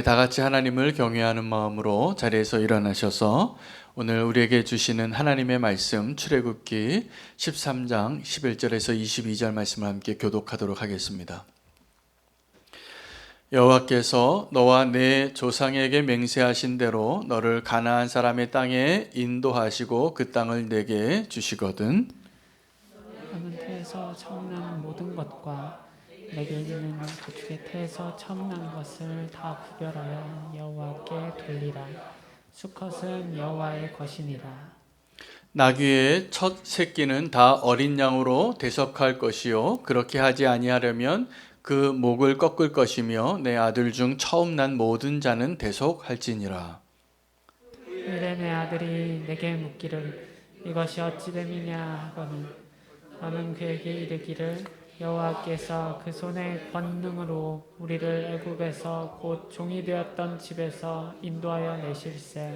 다 같이 하나님을 경외하는 마음으로 자리에서 일어나셔서 오늘 우리에게 주시는 하나님의 말씀 출애굽기 13장 11절에서 22절 말씀을 함께 교독하도록 하겠습니다. 여호와께서 너와 내 조상에게 맹세하신 대로 너를 가나안 사람의 땅에 인도하시고 그 땅을 내게 주시거든 너는 태에서 처음 난 모든 것과 내게 있는 그축의 태에서 처음 난 것을 다 구별하여 여호와께 돌리라. 수컷은 여호와의 것이니라. 나귀의 첫 새끼는 다 어린 양으로 대속할 것이요 그렇게 하지 아니하려면 그 목을 꺾을 것이며 내 아들 중 처음 난 모든 자는 대속할지니라. 이에 내 아들이 내게 묻기를 이것이 어찌 됨이냐 하거늘 너는 그에게 이르기를 여호와께서 그 손의 권능으로 우리를 애굽에서 곧 종이 되었던 집에서 인도하여 내실세.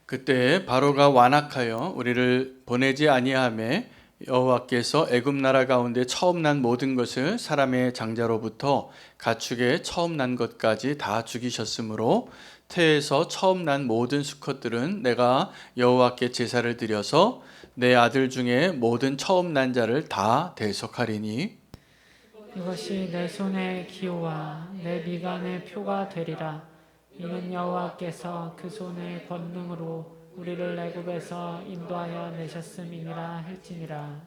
그때 바로가 완악하여 우리를 보내지 아니하매 여호와께서 애굽 나라 가운데 처음 난 모든 것을 사람의 장자로부터 가축의 처음 난 것까지 다 죽이셨으므로 태에서 처음 난 모든 수컷들은 내가 여호와께 제사를 드려서 내 아들 중에 모든 처음 난 자를 다 대속하리니 이것이 내 손의 기호와 내 미간의 표가 되리라. 이는 여호와께서 그 손의 권능으로 우리를 애굽에서 인도하여 내셨음이니라 할지니라.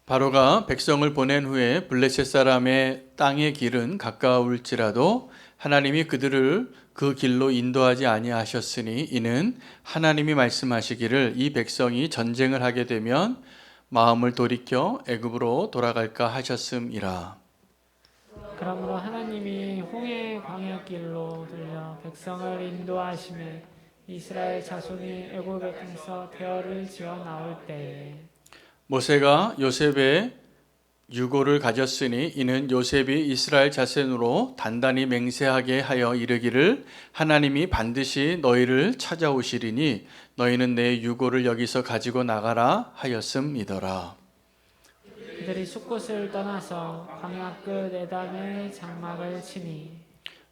바로가 백성을 보낸 후에 블레셋 사람의 땅의 길은 가까울지라도 하나님이 그들을 그 길로 인도하지 아니하셨으니 이는 하나님이 말씀하시기를 이 백성이 전쟁을 하게 되면 마음을 돌이켜 애굽으로 돌아갈까 하셨음이라. 그러므로 하나님이 홍해 광야길로 들려 백성을 인도하심에 이스라엘 자손이 애굽에서 대열을 지어 나올 때에 모세가 요셉의 유고를 가졌으니 이는 요셉이 이스라엘 자손으로 단단히 맹세하게 하여 이르기를 하나님이 반드시 너희를 찾아오시리니 너희는 내 유고를 여기서 가지고 나가라 하였음이더라. 그들이 숫곳을 떠나서 광야 끝 에담의 장막을 치니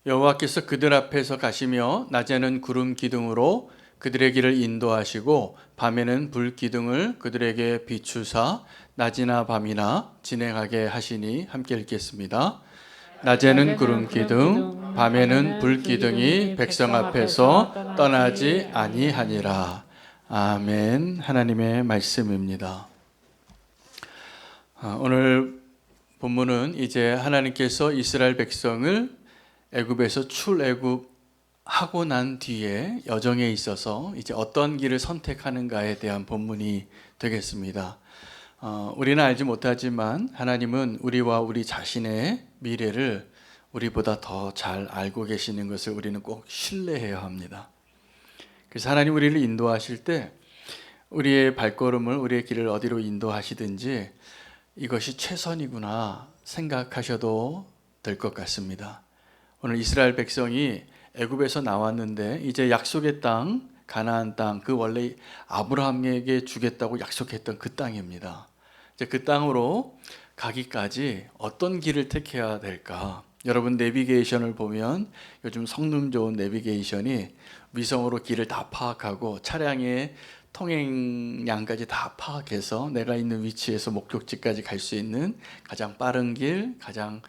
여호와께서 그들 앞에서 가시며 낮에는 구름 기둥으로 그들의 길을 인도하시고 밤에는 불 기둥을 그들에게 비추사 낮이나 밤이나 진행하게 하시니 함께 읽겠습니다. 낮에는 구름 기둥, 밤에는 불 기둥이 백성 앞에서 떠나지 아니하니라. 아멘. 하나님의 말씀입니다. 오늘 본문은 이제 하나님께서 이스라엘 백성을 애굽에서 출애굽하고 난 뒤에 여정에 있어서 이제 어떤 길을 선택하는가에 대한 본문이 되겠습니다. 우리는 알지 못하지만 하나님은 우리와 우리 자신의 미래를 우리보다 더 잘 알고 계시는 것을 우리는 꼭 신뢰해야 합니다. 그래서 하나님 우리를 인도하실 때 우리의 발걸음을 우리의 길을 어디로 인도하시든지 이것이 최선이구나 생각하셔도 될 것 같습니다. 오늘 이스라엘 백성이 애굽에서 나왔는데 이제 약속의 땅, 가나안 땅, 그 원래 아브라함에게 주겠다고 약속했던 그 땅입니다. 이제 그 땅으로 가기까지 어떤 길을 택해야 될까? 여러분 내비게이션을 보면 요즘 성능 좋은 내비게이션이 위성으로 길을 다 파악하고 차량의 통행량까지 다 파악해서 내가 있는 위치에서 목적지까지 갈 수 있는 가장 빠른 길, 가장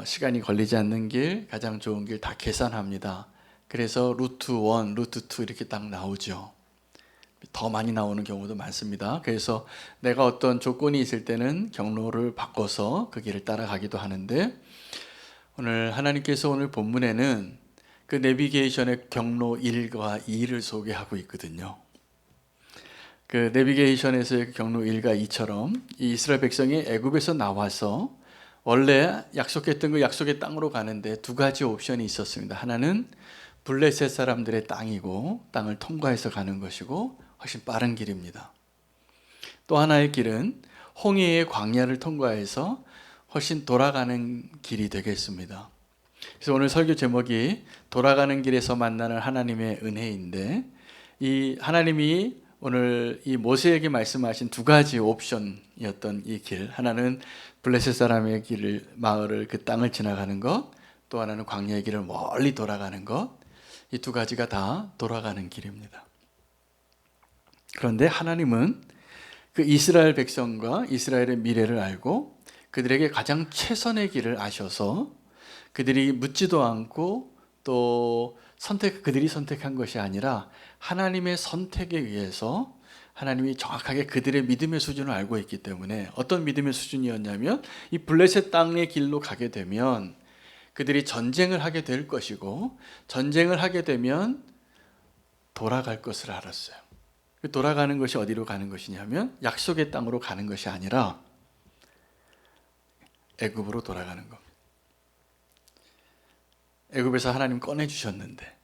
시간이 걸리지 않는 길, 가장 좋은 길 다 계산합니다. 그래서 루트 1, 루트 2 이렇게 딱 나오죠. 더 많이 나오는 경우도 많습니다. 그래서 내가 어떤 조건이 있을 때는 경로를 바꿔서 그 길을 따라가기도 하는데 오늘 하나님께서 오늘 본문에는 그 내비게이션의 경로 1과 2를 소개하고 있거든요. 그 내비게이션에서의 경로 1과 2처럼 이 이스라엘 백성이 애굽에서 나와서 원래 약속했던 그 약속의 땅으로 가는데 두 가지 옵션이 있었습니다. 하나는 블레셋 사람들의 땅이고 땅을 통과해서 가는 것이고 훨씬 빠른 길입니다. 또 하나의 길은 홍해의 광야를 통과해서 훨씬 돌아가는 길이 되겠습니다. 그래서 오늘 설교 제목이 돌아가는 길에서 만나는 하나님의 은혜인데 이 하나님이 오늘 이 모세에게 말씀하신 두 가지 옵션이었던 이 길, 하나는 블레셋 사람의 길을 마을을 그 땅을 지나가는 것, 또 하나는 광야의 길을 멀리 돌아가는 것. 이 두 가지가 다 돌아가는 길입니다. 그런데 하나님은 그 이스라엘 백성과 이스라엘의 미래를 알고 그들에게 가장 최선의 길을 아셔서 그들이 묻지도 않고 또 그들이 선택한 것이 아니라 하나님의 선택에 의해서 하나님이 정확하게 그들의 믿음의 수준을 알고 있기 때문에 어떤 믿음의 수준이었냐면 이 블레셋 땅의 길로 가게 되면 그들이 전쟁을 하게 될 것이고 전쟁을 하게 되면 돌아갈 것을 알았어요. 돌아가는 것이 어디로 가는 것이냐면 약속의 땅으로 가는 것이 아니라 애굽으로 돌아가는 겁니다. 애굽에서 하나님 꺼내주셨는데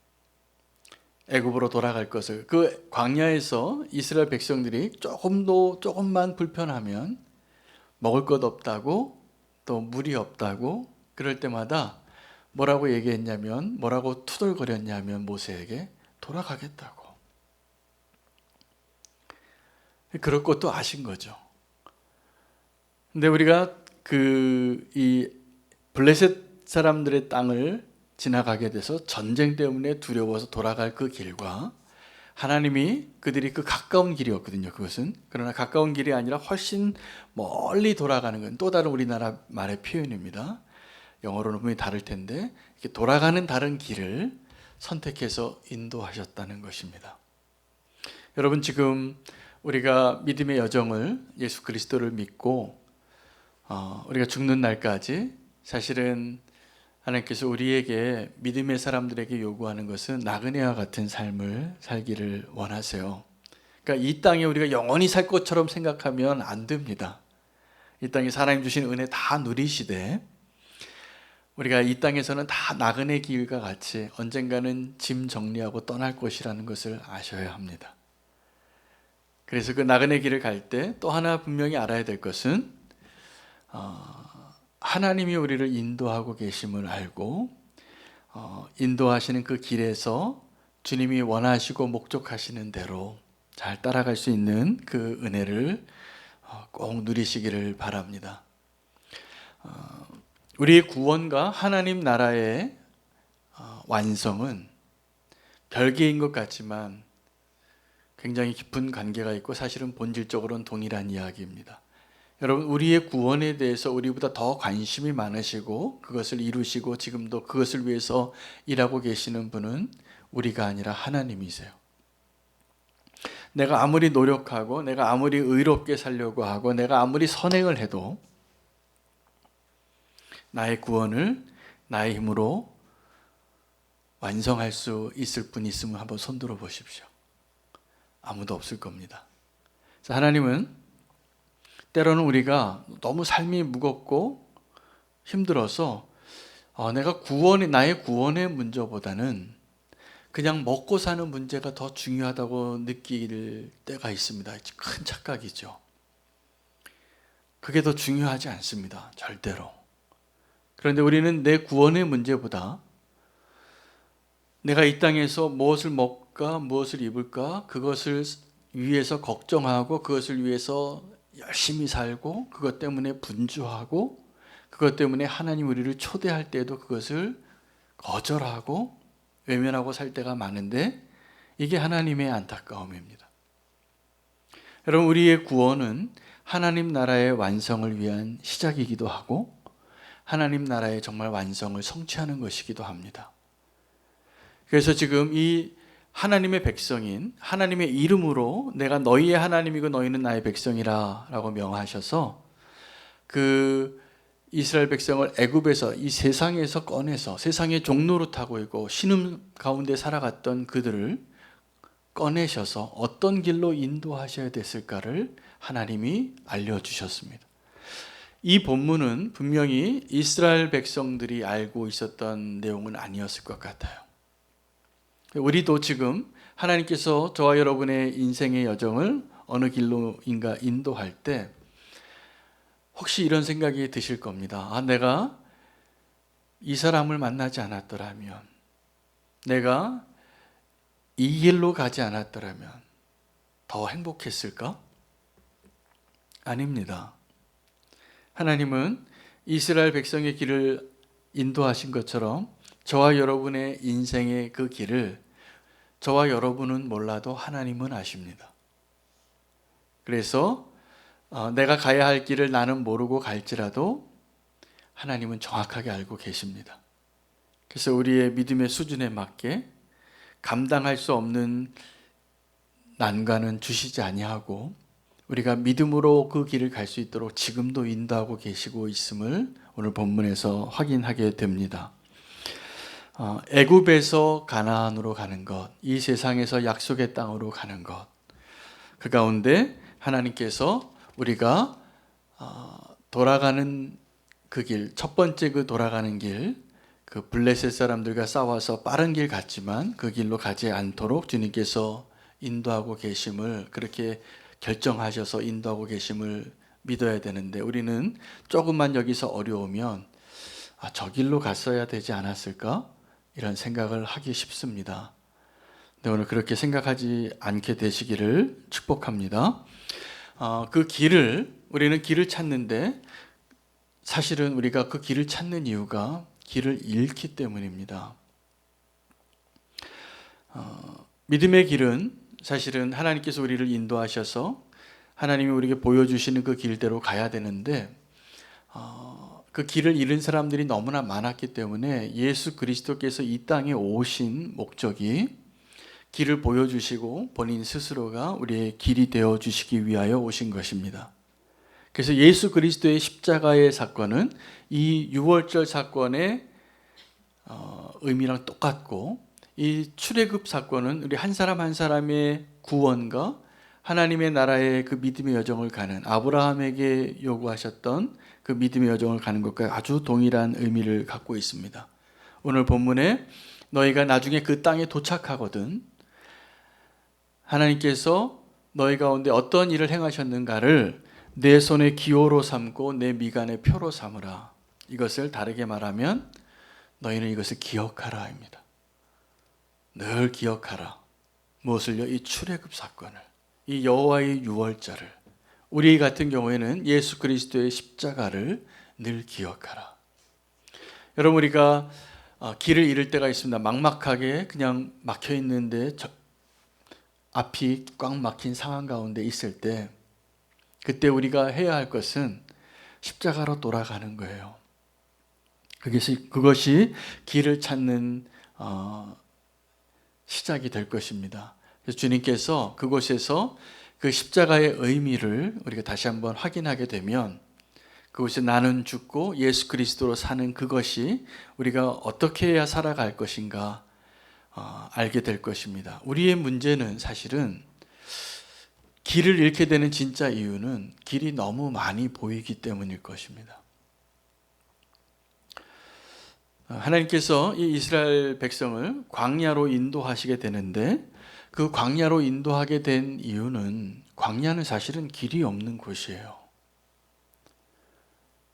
애굽으로 돌아갈 것을 그 광야에서 이스라엘 백성들이 조금만 불편하면 먹을 것 없다고 또 물이 없다고 그럴 때마다 뭐라고 얘기했냐면 뭐라고 투덜거렸냐면 모세에게 돌아가겠다고. 그럴 것도 아신 거죠. 근데 우리가 이 블레셋 사람들의 땅을 지나가게 돼서 전쟁 때문에 두려워서 돌아갈 그 길과 하나님이 그들이 그 가까운 길이었거든요. 그것은. 그러나 가까운 길이 아니라 훨씬 멀리 돌아가는 건 또 다른 우리나라 말의 표현입니다. 영어로는 분명히 다를 텐데 이렇게 돌아가는 다른 길을 선택해서 인도하셨다는 것입니다. 여러분 지금 우리가 믿음의 여정을 예수 그리스도를 믿고 우리가 죽는 날까지 사실은 하나님께서 우리에게 믿음의 사람들에게 요구하는 것은 나그네와 같은 삶을 살기를 원하세요. 그러니까 이 땅에 우리가 영원히 살 것처럼 생각하면 안 됩니다. 이 땅에 하나님 주신 은혜 다 누리시되 우리가 이 땅에서는 다 나그네 길과 같이 언젠가는 짐 정리하고 떠날 것이라는 것을 아셔야 합니다. 그래서 그 나그네 길을 갈 때 또 하나 분명히 알아야 될 것은 하나님이 우리를 인도하고 계심을 알고 인도하시는 그 길에서 주님이 원하시고 목적하시는 대로 잘 따라갈 수 있는 그 은혜를 꼭 누리시기를 바랍니다. 우리의 구원과 하나님 나라의 완성은 별개인 것 같지만 굉장히 깊은 관계가 있고 사실은 본질적으로는 동일한 이야기입니다. 여러분 우리의 구원에 대해서 우리보다 더 관심이 많으시고 그것을 이루시고 지금도 그것을 위해서 일하고 계시는 분은 우리가 아니라 하나님이세요. 내가 아무리 노력하고 내가 아무리 의롭게 살려고 하고 내가 아무리 선행을 해도 나의 구원을 나의 힘으로 완성할 수 있을 분 있으면 한번 손들어 보십시오. 아무도 없을 겁니다. 그래서 하나님은 때로는 우리가 너무 삶이 무겁고 힘들어서 내가 나의 구원의 문제보다는 그냥 먹고 사는 문제가 더 중요하다고 느낄 때가 있습니다. 큰 착각이죠. 그게 더 중요하지 않습니다. 절대로. 그런데 우리는 내 구원의 문제보다 내가 이 땅에서 무엇을 먹을까, 무엇을 입을까, 그것을 위해서 걱정하고 그것을 위해서 열심히 살고 그것 때문에 분주하고 그것 때문에 하나님 우리를 초대할 때도 그것을 거절하고 외면하고 살 때가 많은데 이게 하나님의 안타까움입니다. 여러분 우리의 구원은 하나님 나라의 완성을 위한 시작이기도 하고 하나님 나라의 정말 완성을 성취하는 것이기도 합니다. 그래서 지금 이 하나님의 백성인 하나님의 이름으로 내가 너희의 하나님이고 너희는 나의 백성이라 라고 명하셔서 그 이스라엘 백성을 애굽에서 이 세상에서 꺼내서 세상의 종노릇하고 있고 신음 가운데 살아갔던 그들을 꺼내셔서 어떤 길로 인도하셔야 됐을까를 하나님이 알려주셨습니다. 이 본문은 분명히 이스라엘 백성들이 알고 있었던 내용은 아니었을 것 같아요. 우리도 지금 하나님께서 저와 여러분의 인생의 여정을 어느 길로인가 인도할 때 혹시 이런 생각이 드실 겁니다. 내가 이 사람을 만나지 않았더라면, 내가 이 길로 가지 않았더라면 더 행복했을까? 아닙니다. 하나님은 이스라엘 백성의 길을 인도하신 것처럼 저와 여러분의 인생의 그 길을 저와 여러분은 몰라도 하나님은 아십니다. 그래서 내가 가야 할 길을 나는 모르고 갈지라도 하나님은 정확하게 알고 계십니다. 그래서 우리의 믿음의 수준에 맞게 감당할 수 없는 난관은 주시지 아니하고 우리가 믿음으로 그 길을 갈 수 있도록 지금도 인도하고 계시고 있음을 오늘 본문에서 확인하게 됩니다. 애굽에서 가나안으로 가는 것, 이 세상에서 약속의 땅으로 가는 것, 그 가운데 하나님께서 우리가 돌아가는 그 길, 첫 번째 그 돌아가는 길, 그 블레셋 사람들과 싸워서 빠른 길 갔지만 그 길로 가지 않도록 주님께서 인도하고 계심을, 그렇게 결정하셔서 인도하고 계심을 믿어야 되는데, 우리는 조금만 여기서 어려우면 저 길로 갔어야 되지 않았을까? 이런 생각을 하기 쉽습니다. 근데 오늘 그렇게 생각하지 않게 되시기를 축복합니다. 그 길을, 우리는 길을 찾는데 사실은 우리가 그 길을 찾는 이유가 길을 잃기 때문입니다. 믿음의 길은 사실은 하나님께서 우리를 인도하셔서 하나님이 우리에게 보여주시는 그 길대로 가야 되는데 그 길을 잃은 사람들이 너무나 많았기 때문에 예수 그리스도께서 이 땅에 오신 목적이 길을 보여주시고 본인 스스로가 우리의 길이 되어주시기 위하여 오신 것입니다. 그래서 예수 그리스도의 십자가의 사건은 이 유월절 사건의 의미랑 똑같고, 이 출애굽 사건은 우리 한 사람 한 사람의 구원과 하나님의 나라의 그 믿음의 여정을 가는, 아브라함에게 요구하셨던 그 믿음의 여정을 가는 것과 아주 동일한 의미를 갖고 있습니다. 오늘 본문에 너희가 나중에 그 땅에 도착하거든 하나님께서 너희 가운데 어떤 일을 행하셨는가를 내 손의 기호로 삼고 내 미간의 표로 삼으라. 이것을 다르게 말하면 너희는 이것을 기억하라입니다. 늘 기억하라. 무엇을요? 이 출애굽 사건을, 이 여호와의 유월절을, 우리 같은 경우에는 예수 그리스도의 십자가를 늘 기억하라. 여러분, 우리가 길을 잃을 때가 있습니다. 막막하게 그냥 막혀 있는데 앞이 꽉 막힌 상황 가운데 있을 때, 그때 우리가 해야 할 것은 십자가로 돌아가는 거예요. 그것이 길을 찾는 시작이 될 것입니다. 그래서 주님께서 그곳에서 그 십자가의 의미를 우리가 다시 한번 확인하게 되면, 그곳에 나는 죽고 예수 그리스도로 사는 그것이 우리가 어떻게 해야 살아갈 것인가 알게 될 것입니다. 우리의 문제는 사실은 길을 잃게 되는 진짜 이유는 길이 너무 많이 보이기 때문일 것입니다. 하나님께서 이 이스라엘 백성을 광야로 인도하시게 되는데, 그 광야로 인도하게 된 이유는, 광야는 사실은 길이 없는 곳이에요.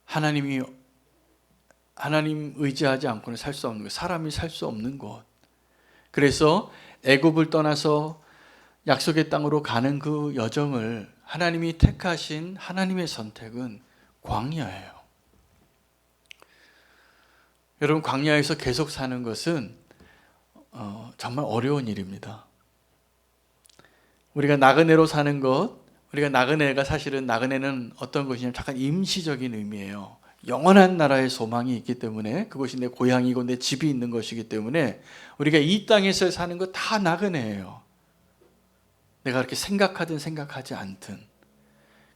하나님 의지하지 않고는 살 수 없는 곳, 사람이 살 수 없는 곳. 그래서 애굽을 떠나서 약속의 땅으로 가는 그 여정을 하나님이 택하신 하나님의 선택은 광야예요. 여러분, 광야에서 계속 사는 것은 정말 어려운 일입니다. 우리가 나그네로 사는 것, 우리가 나그네가 사실은, 나그네는 어떤 것이냐면 잠깐 임시적인 의미예요. 영원한 나라의 소망이 있기 때문에, 그것이 내 고향이고 내 집이 있는 것이기 때문에 우리가 이 땅에서 사는 것 다 나그네예요. 내가 그렇게 생각하든 생각하지 않든.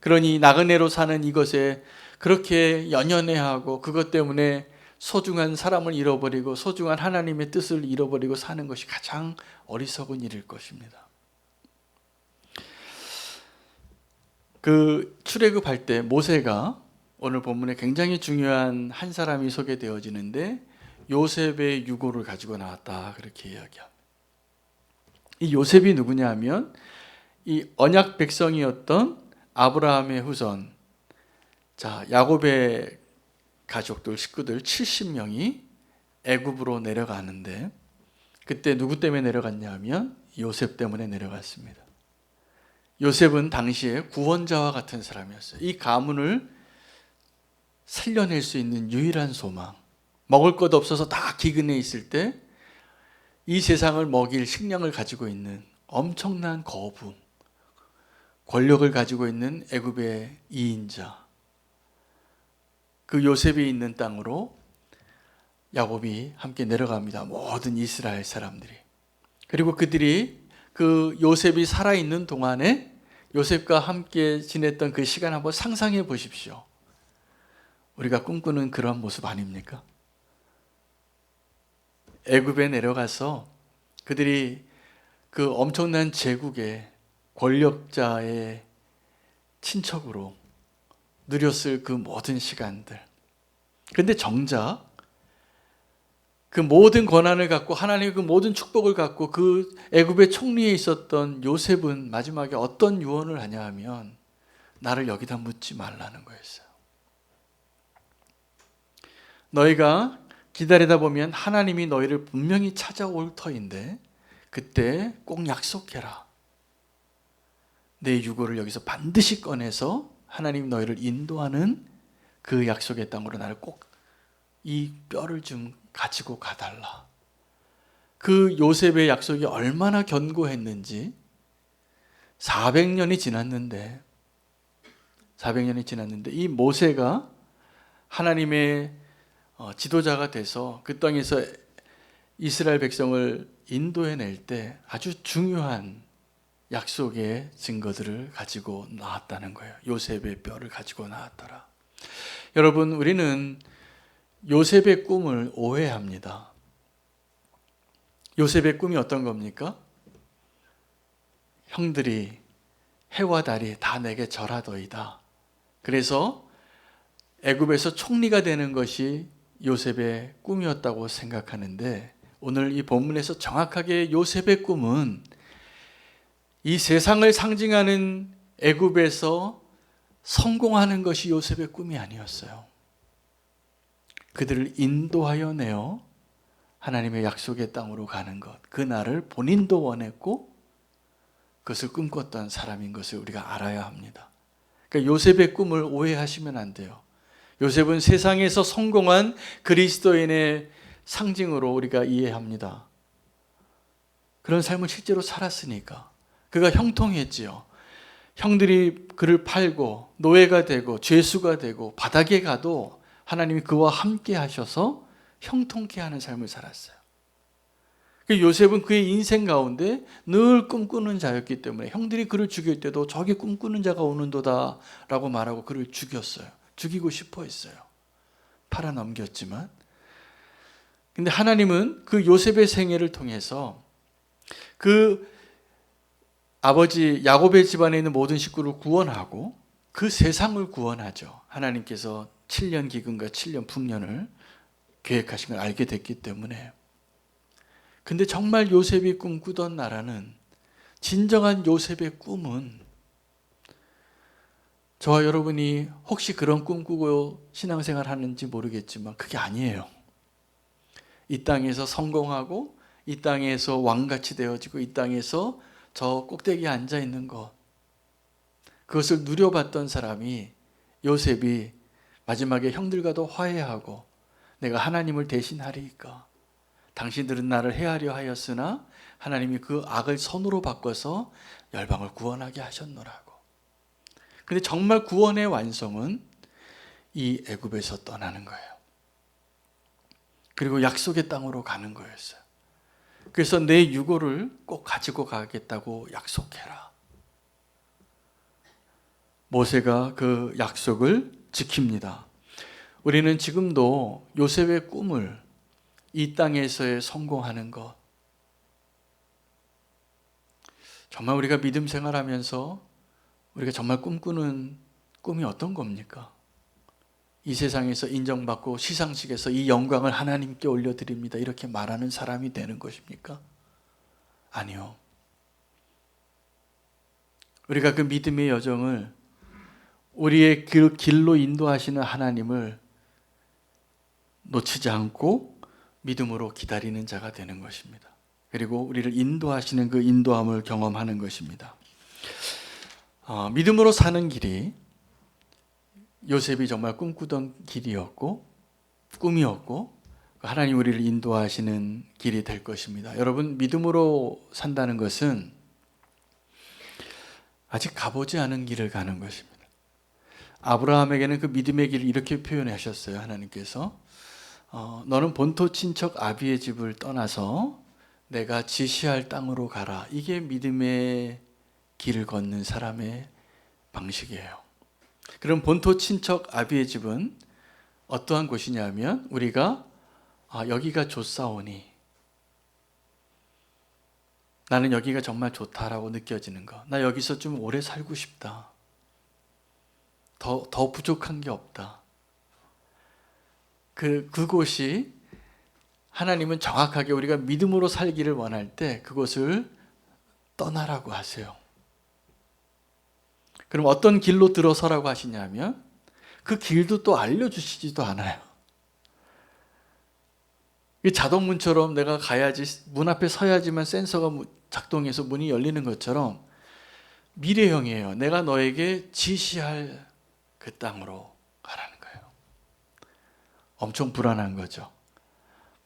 그러니 나그네로 사는 이것에 그렇게 연연해하고 그것 때문에 소중한 사람을 잃어버리고 소중한 하나님의 뜻을 잃어버리고 사는 것이 가장 어리석은 일일 것입니다. 그 출애굽할 때 모세가, 오늘 본문에 굉장히 중요한 한 사람이 소개되어지는데, 요셉의 유고를 가지고 나왔다, 그렇게 이야기합니다. 이 요셉이 누구냐 하면 이 언약 백성이었던 아브라함의 후손, 야곱의 가족들, 식구들 70명이 애굽으로 내려가는데, 그때 누구 때문에 내려갔냐 하면 요셉 때문에 내려갔습니다. 요셉은 당시에 구원자와 같은 사람이었어요. 이 가문을 살려낼 수 있는 유일한 소망, 먹을 것 없어서 다 기근해 있을 때 이 세상을 먹일 식량을 가지고 있는 엄청난 거부, 권력을 가지고 있는 애굽의 이인자, 그 요셉이 있는 땅으로 야곱이 함께 내려갑니다. 모든 이스라엘 사람들이. 그리고 그들이 그 요셉이 살아있는 동안에 요셉과 함께 지냈던 그 시간 한번 상상해 보십시오. 우리가 꿈꾸는 그런 모습 아닙니까? 애굽에 내려가서 그들이 그 엄청난 제국의 권력자의 친척으로 누렸을 그 모든 시간들. 그런데 정작 그 모든 권한을 갖고 하나님의 그 모든 축복을 갖고 그 애굽의 총리에 있었던 요셉은 마지막에 어떤 유언을 하냐 하면 나를 여기다 묻지 말라는 거였어요. 너희가 기다리다 보면 하나님이 너희를 분명히 찾아올 터인데 그때 꼭 약속해라. 내 유고를 여기서 반드시 꺼내서 하나님 너희를 인도하는 그 약속의 땅으로 나를 꼭 이 뼈를 좀 가지고 가달라. 그 요셉의 약속이 얼마나 견고했는지 400년이 지났는데 이 모세가 하나님의 지도자가 돼서 그 땅에서 이스라엘 백성을 인도해낼 때 아주 중요한 약속의 증거들을 가지고 나왔다는 거예요. 요셉의 뼈를 가지고 나왔더라. 여러분, 우리는 요셉의 꿈을 오해합니다. 요셉의 꿈이 어떤 겁니까? 형들이 해와 달이 다 내게 절하더이다. 그래서 애굽에서 총리가 되는 것이 요셉의 꿈이었다고 생각하는데 오늘 이 본문에서 정확하게 요셉의 꿈은 이 세상을 상징하는 애굽에서 성공하는 것이 요셉의 꿈이 아니었어요. 그들을 인도하여 내어 하나님의 약속의 땅으로 가는 것, 그 날을 본인도 원했고 그것을 꿈꿨던 사람인 것을 우리가 알아야 합니다. 그러니까 요셉의 꿈을 오해하시면 안 돼요. 요셉은 세상에서 성공한 그리스도인의 상징으로 우리가 이해합니다. 그런 삶을 실제로 살았으니까. 그가 형통했지요. 형들이 그를 팔고 노예가 되고 죄수가 되고 바닥에 가도 하나님이 그와 함께 하셔서 형통케 하는 삶을 살았어요. 요셉은 그의 인생 가운데 늘 꿈꾸는 자였기 때문에 형들이 그를 죽일 때도 저기 꿈꾸는 자가 오는도다 라고 말하고 그를 죽였어요. 죽이고 싶어 했어요. 팔아 넘겼지만. 근데 하나님은 그 요셉의 생애를 통해서 그 아버지 야곱의 집안에 있는 모든 식구를 구원하고 그 세상을 구원하죠. 하나님께서 7년 기근과 7년 풍년을 계획하신 걸 알게 됐기 때문에. 근데 정말 요셉이 꿈꾸던 나라는, 진정한 요셉의 꿈은, 저와 여러분이 혹시 그런 꿈꾸고 신앙생활 하는지 모르겠지만 그게 아니에요. 이 땅에서 성공하고 이 땅에서 왕같이 되어지고 이 땅에서 저 꼭대기에 앉아 있는 것, 그것을 누려봤던 사람이 요셉이 마지막에 형들과도 화해하고 내가 하나님을 대신하리이까 당신들은 나를 해하려 하였으나 하나님이 그 악을 선으로 바꿔서 열방을 구원하게 하셨노라고. 근데 정말 구원의 완성은 이 애굽에서 떠나는 거예요. 그리고 약속의 땅으로 가는 거였어요. 그래서 내 유고를 꼭 가지고 가겠다고 약속해라. 모세가 그 약속을 지킵니다. 우리는 지금도 요셉의 꿈을, 이 땅에서의 성공하는 것, 정말 우리가 믿음 생활하면서 우리가 정말 꿈꾸는 꿈이 어떤 겁니까? 이 세상에서 인정받고 시상식에서 이 영광을 하나님께 올려드립니다, 이렇게 말하는 사람이 되는 것입니까? 아니요. 우리가 그 믿음의 여정을, 우리의 그 길로 인도하시는 하나님을 놓치지 않고 믿음으로 기다리는 자가 되는 것입니다. 그리고 우리를 인도하시는 그 인도함을 경험하는 것입니다. 믿음으로 사는 길이 요셉이 정말 꿈꾸던 길이었고 꿈이었고 하나님 우리를 인도하시는 길이 될 것입니다. 여러분, 믿음으로 산다는 것은 아직 가보지 않은 길을 가는 것입니다. 아브라함에게는 그 믿음의 길을 이렇게 표현하셨어요. 하나님께서 너는 본토 친척 아비의 집을 떠나서 내가 지시할 땅으로 가라. 이게 믿음의 길을 걷는 사람의 방식이에요. 그럼 본토 친척 아비의 집은 어떠한 곳이냐면 우리가 여기가 좋사오니 나는 여기가 정말 좋다라고 느껴지는 것. 나 여기서 좀 오래 살고 싶다. 더 부족한 게 없다. 그곳이 하나님은 정확하게 우리가 믿음으로 살기를 원할 때 그곳을 떠나라고 하세요. 그럼 어떤 길로 들어서라고 하시냐면 그 길도 또 알려주시지도 않아요. 자동문처럼 내가 가야지, 문 앞에 서야지만 센서가 작동해서 문이 열리는 것처럼 미래형이에요. 내가 너에게 지시할 그 땅으로 가라는 거예요. 엄청 불안한 거죠.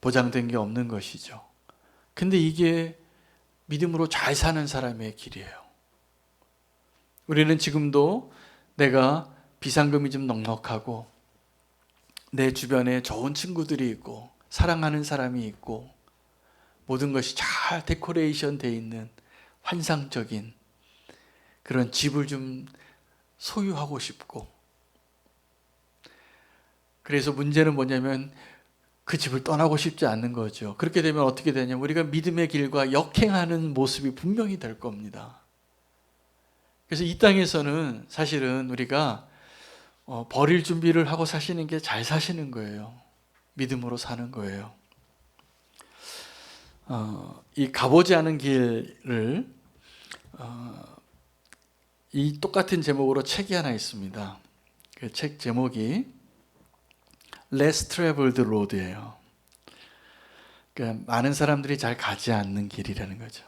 보장된 게 없는 것이죠. 근데 이게 믿음으로 잘 사는 사람의 길이에요. 우리는 지금도 내가 비상금이 좀 넉넉하고 내 주변에 좋은 친구들이 있고 사랑하는 사람이 있고 모든 것이 잘 데코레이션 돼 있는 환상적인 그런 집을 좀 소유하고 싶고, 그래서 문제는 뭐냐면 그 집을 떠나고 싶지 않는 거죠. 그렇게 되면 어떻게 되냐면 우리가 믿음의 길과 역행하는 모습이 분명히 될 겁니다. 그래서 이 땅에서는 사실은 우리가 버릴 준비를 하고 사시는 게 잘 사시는 거예요. 믿음으로 사는 거예요. 이 가보지 않은 길을 이 똑같은 제목으로 책이 하나 있습니다. 그 책 제목이 Less Traveled Road예요. 그러니까 많은 사람들이 잘 가지 않는 길이라는 거죠.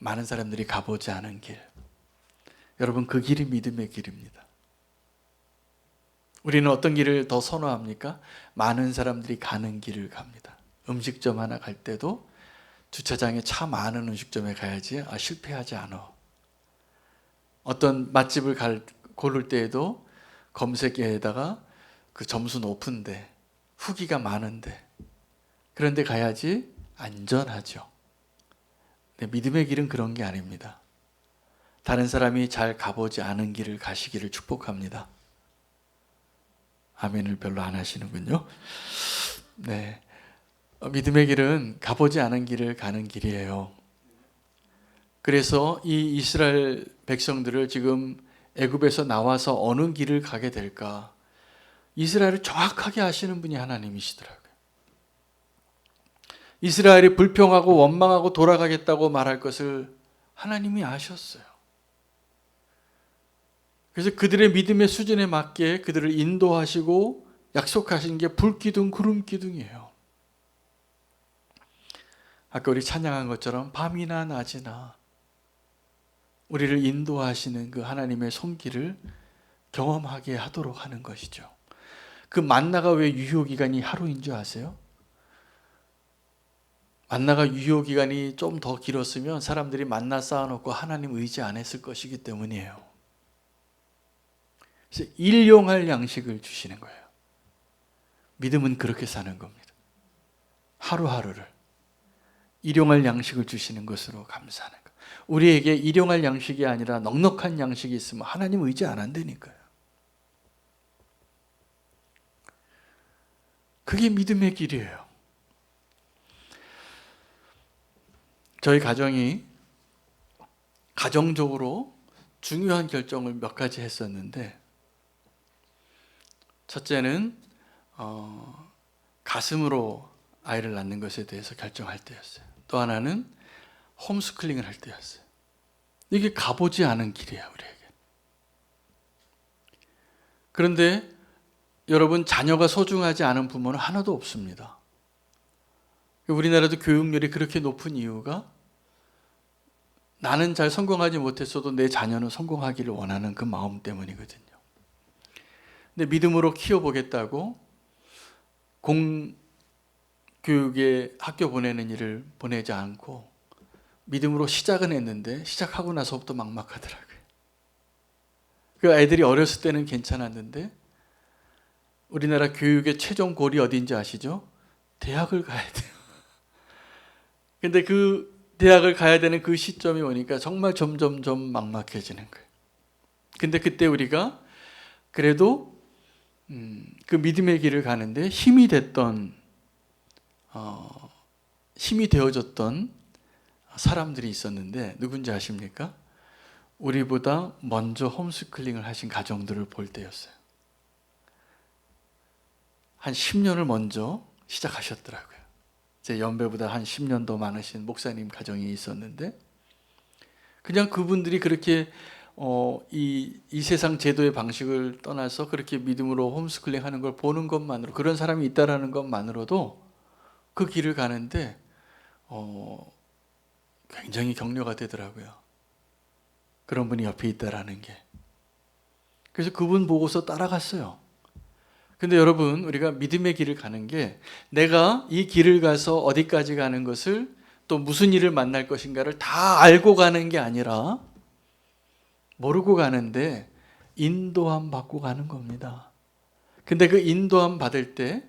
많은 사람들이 가보지 않은 길. 여러분, 그 길이 믿음의 길입니다. 우리는 어떤 길을 더 선호합니까? 많은 사람들이 가는 길을 갑니다. 음식점 하나 갈 때도 주차장에 차 많은 음식점에 가야지 실패하지 않아. 어떤 맛집을 고를 때에도 검색에다가 그 점수 높은데 후기가 많은데 그런데 가야지 안전하죠. 근데 믿음의 길은 그런 게 아닙니다. 다른 사람이 잘 가보지 않은 길을 가시기를 축복합니다. 아멘을 별로 안 하시는군요. 네, 믿음의 길은 가보지 않은 길을 가는 길이에요. 그래서 이 이스라엘 백성들을 지금 애굽에서 나와서 어느 길을 가게 될까? 이스라엘을 정확하게 아시는 분이 하나님이시더라고요. 이스라엘이 불평하고 원망하고 돌아가겠다고 말할 것을 하나님이 아셨어요. 그래서 그들의 믿음의 수준에 맞게 그들을 인도하시고 약속하신 게 불기둥 구름기둥이에요. 아까 우리 찬양한 것처럼 밤이나 낮이나 우리를 인도하시는 그 하나님의 손길을 경험하게 하도록 하는 것이죠. 그 만나가 왜 유효기간이 하루인 줄 아세요? 만나가 유효기간이 좀 더 길었으면 사람들이 만나 쌓아놓고 하나님 의지 안 했을 것이기 때문이에요. 그래서 일용할 양식을 주시는 거예요. 믿음은 그렇게 사는 겁니다. 하루하루를 일용할 양식을 주시는 것으로 감사하는 것. 우리에게 일용할 양식이 아니라 넉넉한 양식이 있으면 하나님 의지 안 한다니까요. 그게 믿음의 길이에요. 저희 가정이 가정적으로 중요한 결정을 몇 가지 했었는데, 첫째는 가슴으로 아이를 낳는 것에 대해서 결정할 때였어요. 또 하나는 홈스쿨링을 할 때였어요. 이게 가보지 않은 길이에요, 우리에게. 그런데 여러분, 자녀가 소중하지 않은 부모는 하나도 없습니다. 우리나라도 교육열이 그렇게 높은 이유가 나는 잘 성공하지 못했어도 내 자녀는 성공하기를 원하는 그 마음 때문이거든요. 근데 믿음으로 키워보겠다고 교육에 학교 보내는 일을 보내지 않고 믿음으로 시작은 했는데 시작하고 나서부터 막막하더라고요. 그 애들이 어렸을 때는 괜찮았는데 우리나라 교육의 최종 골이 어딘지 아시죠? 대학을 가야 돼요. 근데 그 대학을 가야 되는 그 시점이 오니까 정말 점점점 막막해지는 거예요. 근데 그때 우리가 그래도 그 믿음의 길을 가는데 힘이 되어줬던 사람들이 있었는데 누군지 아십니까? 우리보다 먼저 홈스쿨링을 하신 가정들을 볼 때였어요. 한 10년을 먼저 시작하셨더라고요. 제 연배보다 한 10년 더 많으신 목사님 가정이 있었는데 그냥 그분들이 그렇게 이 세상 제도의 방식을 떠나서 그렇게 믿음으로 홈스쿨링 하는 걸 보는 것만으로, 그런 사람이 있다라는 것만으로도 그 길을 가는데 굉장히 격려가 되더라고요. 그런 분이 옆에 있다라는 게. 그래서 그분 보고서 따라갔어요. 근데 여러분, 우리가 믿음의 길을 가는 게 내가 이 길을 가서 어디까지 가는 것을, 또 무슨 일을 만날 것인가를 다 알고 가는 게 아니라 모르고 가는데 인도함 받고 가는 겁니다. 근데 그 인도함 받을 때,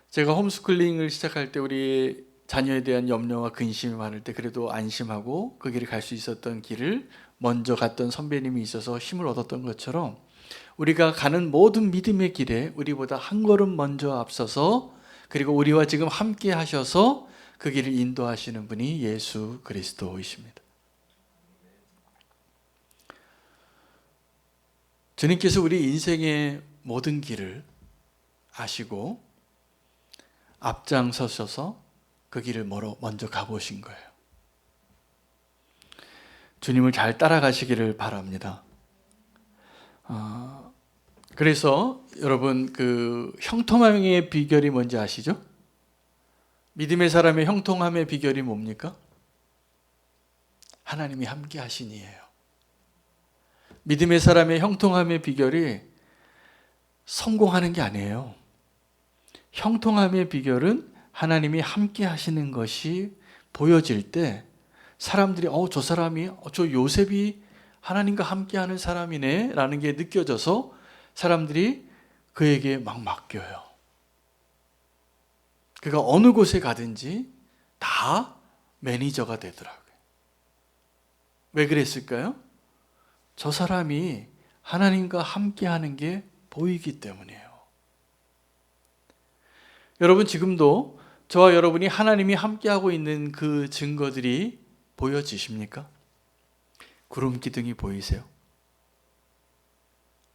제가 홈스쿨링을 시작할 때 우리 자녀에 대한 염려와 근심이 많을 때 그래도 안심하고 그 길을 갈 수 있었던 길을 먼저 갔던 선배님이 있어서 힘을 얻었던 것처럼, 우리가 가는 모든 믿음의 길에 우리보다 한 걸음 먼저 앞서서, 그리고 우리와 지금 함께 하셔서 그 길을 인도하시는 분이 예수 그리스도이십니다. 주님께서 우리 인생의 모든 길을 아시고 앞장서셔서 그 길을 먼저 가보신 거예요. 주님을 잘 따라가시기를 바랍니다. 그래서 여러분, 그 형통함의 비결이 뭔지 아시죠? 믿음의 사람의 형통함의 비결이 뭡니까? 하나님이 함께 하시니에요. 믿음의 사람의 형통함의 비결이 성공하는 게 아니에요. 형통함의 비결은 하나님이 함께 하시는 것이 보여질 때 사람들이 저 사람이, 저 요셉이 하나님과 함께하는 사람이네 라는 게 느껴져서 사람들이 그에게 막 맡겨요. 그가 어느 곳에 가든지 다 매니저가 되더라고요. 왜 그랬을까요? 저 사람이 하나님과 함께하는 게 보이기 때문이에요. 여러분, 지금도 저와 여러분이 하나님이 함께하고 있는 그 증거들이 보여지십니까? 구름 기둥이 보이세요?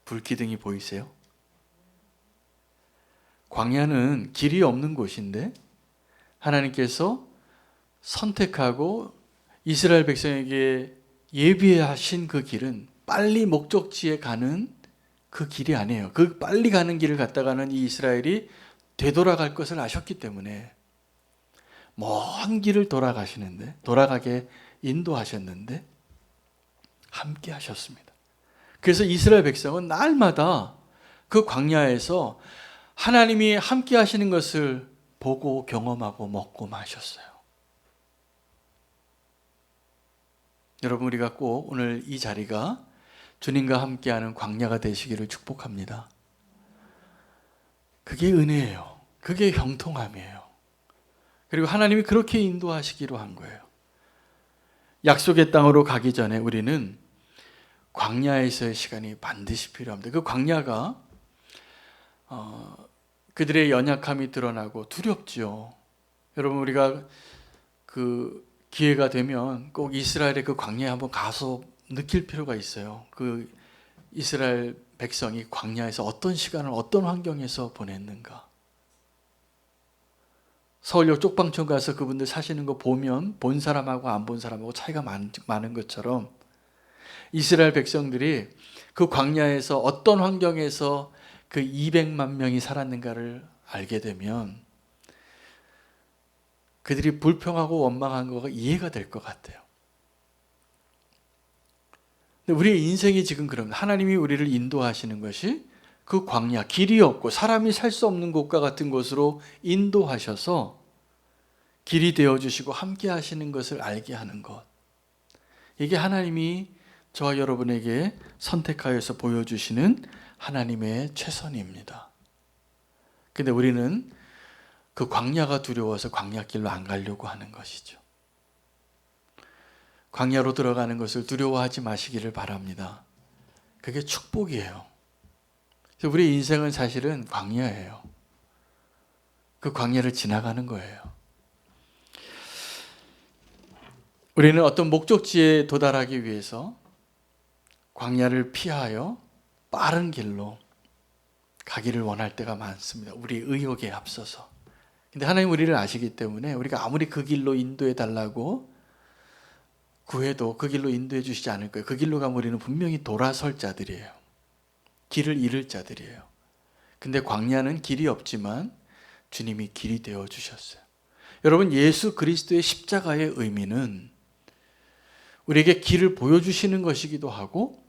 불 기둥이 보이세요? 광야는 길이 없는 곳인데 하나님께서 선택하고 이스라엘 백성에게 예비하신 그 길은 빨리 목적지에 가는 그 길이 아니에요. 그 빨리 가는 길을 갔다가는 이 이스라엘이 되돌아갈 것을 아셨기 때문에 먼 길을 돌아가게 인도하셨는데 함께 하셨습니다. 그래서 이스라엘 백성은 날마다 그 광야에서 하나님이 함께 하시는 것을 보고 경험하고 먹고 마셨어요. 여러분, 우리가 꼭 오늘 이 자리가 주님과 함께하는 광야가 되시기를 축복합니다. 그게 은혜예요. 그게 형통함이에요. 그리고 하나님이 그렇게 인도하시기로 한 거예요. 약속의 땅으로 가기 전에 우리는 광야에서의 시간이 반드시 필요합니다. 그 광야가 그들의 연약함이 드러나고 두렵죠. 여러분, 우리가 그 기회가 되면 꼭 이스라엘의 그 광야에 한번 가서 느낄 필요가 있어요. 그 이스라엘 백성이 광야에서 어떤 시간을 어떤 환경에서 보냈는가. 서울역 쪽방촌 가서 그분들 사시는 거 보면 본 사람하고 안 본 사람하고 차이가 많은 것처럼 이스라엘 백성들이 그 광야에서 어떤 환경에서 그 200만 명이 살았는가를 알게 되면 그들이 불평하고 원망한 거가 이해가 될 것 같아요. 근데 우리의 인생이 지금 그럽니다. 하나님이 우리를 인도하시는 것이 그 광야, 길이 없고 사람이 살 수 없는 곳과 같은 곳으로 인도하셔서 길이 되어주시고 함께 하시는 것을 알게 하는 것. 이게 하나님이 저와 여러분에게 선택하여서 보여주시는 하나님의 최선입니다. 근데 우리는 그 광야가 두려워서 광야길로 안 가려고 하는 것이죠. 광야로 들어가는 것을 두려워하지 마시기를 바랍니다. 그게 축복이에요. 그래서 우리 인생은 사실은 광야예요. 그 광야를 지나가는 거예요. 우리는 어떤 목적지에 도달하기 위해서 광야를 피하여 빠른 길로 가기를 원할 때가 많습니다. 우리 의욕에 앞서서. 근데 하나님 우리를 아시기 때문에 우리가 아무리 그 길로 인도해 달라고 구해도 그 길로 인도해 주시지 않을 거예요. 그 길로 가면 우리는 분명히 돌아설 자들이에요. 길을 잃을 자들이에요. 근데 광야는 길이 없지만 주님이 길이 되어 주셨어요. 여러분, 예수 그리스도의 십자가의 의미는 우리에게 길을 보여주시는 것이기도 하고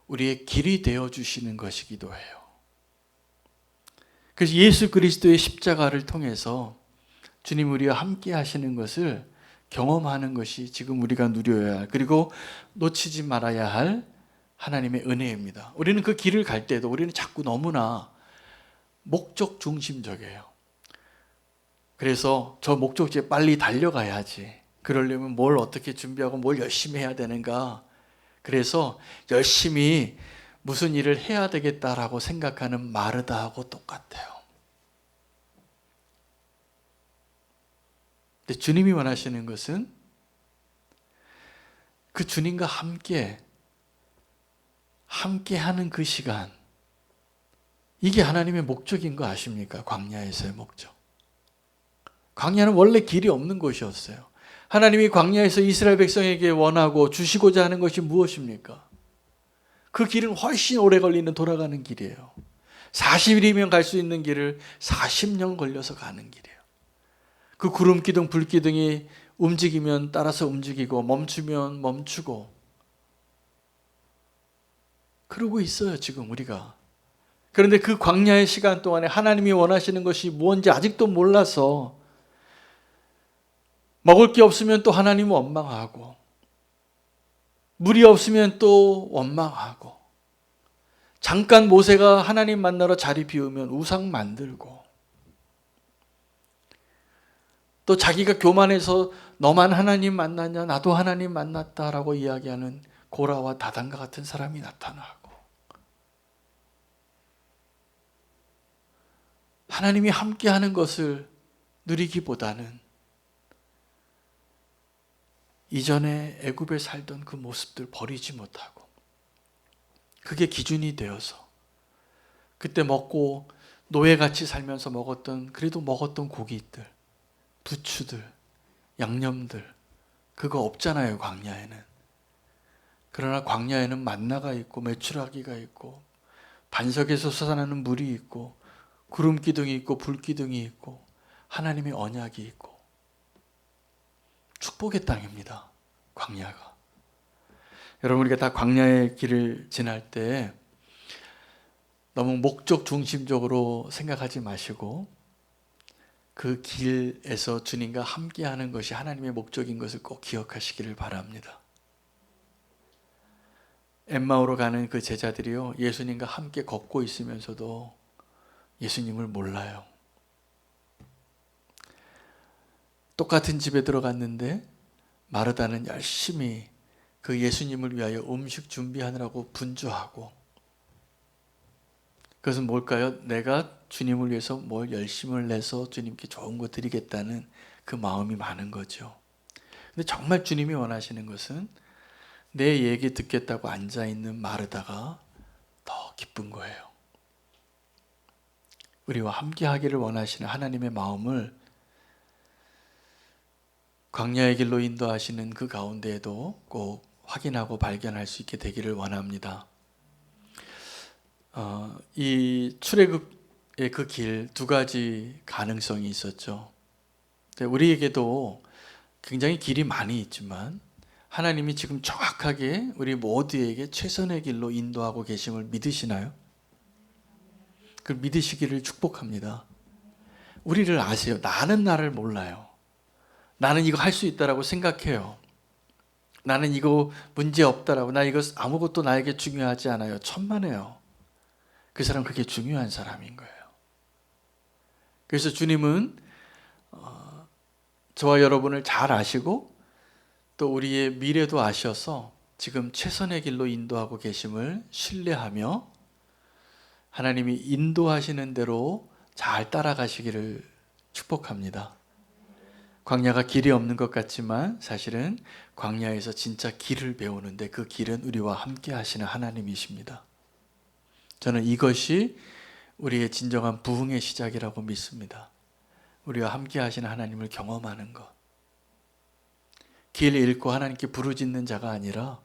우리의 길이 되어 주시는 것이기도 해요. 그래서 예수 그리스도의 십자가를 통해서 주님 우리와 함께 하시는 것을 경험하는 것이 지금 우리가 누려야 할, 그리고 놓치지 말아야 할 하나님의 은혜입니다. 우리는 그 길을 갈 때도 우리는 자꾸 너무나 목적 중심적이에요. 그래서 저 목적지에 빨리 달려가야지. 그러려면 뭘 어떻게 준비하고 뭘 열심히 해야 되는가. 그래서 열심히 무슨 일을 해야 되겠다라고 생각하는 마르다하고 똑같아요. 근데 주님이 원하시는 것은 그 주님과 함께 하는 그 시간, 이게 하나님의 목적인 거 아십니까? 광야에서의 목적. 광야는 원래 길이 없는 곳이었어요. 하나님이 광야에서 이스라엘 백성에게 원하고 주시고자 하는 것이 무엇입니까? 그 길은 훨씬 오래 걸리는 돌아가는 길이에요. 40일이면 갈 수 있는 길을 40년 걸려서 가는 길이에요. 그 구름 기둥, 불 기둥이 움직이면 따라서 움직이고 멈추면 멈추고 그러고 있어요, 지금 우리가. 그런데 그 광야의 시간 동안에 하나님이 원하시는 것이 무엇인지 아직도 몰라서 먹을 게 없으면 또 하나님은 원망하고 물이 없으면 또 원망하고 잠깐 모세가 하나님 만나러 자리 비우면 우상 만들고 또 자기가 교만해서 너만 하나님 만났냐 나도 하나님 만났다라고 이야기하는 고라와 다단과 같은 사람이 나타나고 하나님이 함께하는 것을 누리기보다는 이전에 애굽에 살던 그 모습들 버리지 못하고 그게 기준이 되어서 그때 먹고 노예같이 살면서 그래도 먹었던 고기들, 부추들, 양념들 그거 없잖아요, 광야에는. 그러나 광야에는 만나가 있고 메추라기가 있고 반석에서 솟아나는 물이 있고 구름 기둥이 있고 불 기둥이 있고 하나님의 언약이 있고 축복의 땅입니다, 광야가. 여러분, 우리가 다 광야의 길을 지날 때 너무 목적 중심적으로 생각하지 마시고 그 길에서 주님과 함께하는 것이 하나님의 목적인 것을 꼭 기억하시기를 바랍니다. 엠마오로 가는 그 제자들이요, 예수님과 함께 걷고 있으면서도 예수님을 몰라요. 똑같은 집에 들어갔는데 마르다는 열심히 그 예수님을 위하여 음식 준비하느라고 분주하고, 그것은 뭘까요? 내가 주님을 위해서 뭘 열심을 내서 주님께 좋은 거 드리겠다는 그 마음이 많은 거죠. 근데 정말 주님이 원하시는 것은 내 얘기 듣겠다고 앉아있는 마르다가 더 기쁜 거예요. 우리와 함께 하기를 원하시는 하나님의 마음을 광야의 길로 인도하시는 그 가운데에도 꼭 확인하고 발견할 수 있게 되기를 원합니다. 이 출애굽의 그 길 두 가지 가능성이 있었죠. 우리에게도 굉장히 길이 많이 있지만 하나님이 지금 정확하게 우리 모두에게 최선의 길로 인도하고 계심을 믿으시나요? 그 믿으시기를 축복합니다. 우리를 아세요. 나는 나를 몰라요. 나는 이거 할 수 있다라고 생각해요. 나는 이거 문제 없다라고, 나 이거 아무것도 나에게 중요하지 않아요. 천만에요. 그 사람 그게 중요한 사람인 거예요. 그래서 주님은 저와 여러분을 잘 아시고 또 우리의 미래도 아셔서 지금 최선의 길로 인도하고 계심을 신뢰하며 하나님이 인도하시는 대로 잘 따라가시기를 축복합니다. 광야가 길이 없는 것 같지만 사실은 광야에서 진짜 길을 배우는데 그 길은 우리와 함께 하시는 하나님이십니다. 저는 이것이 우리의 진정한 부흥의 시작이라고 믿습니다. 우리와 함께 하시는 하나님을 경험하는 것. 길 잃고 하나님께 부르짖는 자가 아니라,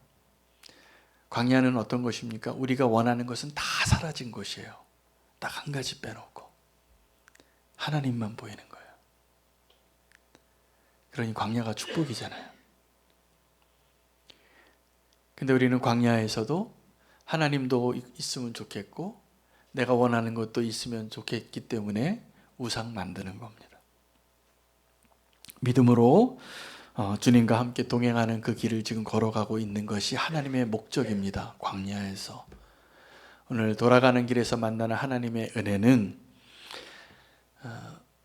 광야는 어떤 것입니까? 우리가 원하는 것은 다 사라진 곳이에요. 딱 한 가지 빼놓고 하나님만 보이는 거예요. 그러니 광야가 축복이잖아요. 근데 우리는 광야에서도 하나님도 있으면 좋겠고 내가 원하는 것도 있으면 좋겠기 때문에 우상 만드는 겁니다. 믿음으로 주님과 함께 동행하는 그 길을 지금 걸어가고 있는 것이 하나님의 목적입니다. 광야에서. 오늘 돌아가는 길에서 만나는 하나님의 은혜는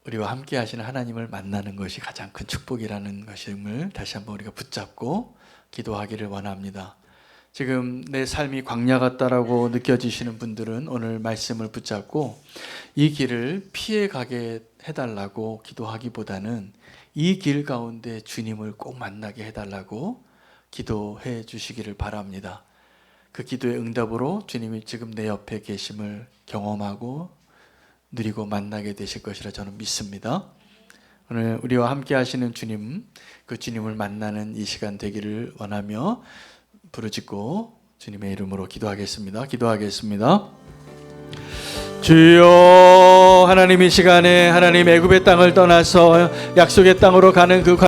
우리와 함께 하시는 하나님을 만나는 것이 가장 큰 축복이라는 것임을 다시 한번 우리가 붙잡고 기도하기를 원합니다. 지금 내 삶이 광야 같다라고 느껴지시는 분들은 오늘 말씀을 붙잡고 이 길을 피해 가게 해달라고 기도하기보다는 이 길 가운데 주님을 꼭 만나게 해달라고 기도해 주시기를 바랍니다. 그 기도의 응답으로 주님이 지금 내 옆에 계심을 경험하고 누리고 만나게 되실 것이라 저는 믿습니다. 오늘 우리와 함께 하시는 주님, 그 주님을 만나는 이 시간 되기를 원하며 부르짖고 주님의 이름으로 기도하겠습니다. 주여, 하나님 이 시간에 하나님 애굽의 땅을 떠나서 약속의 땅으로 가는 그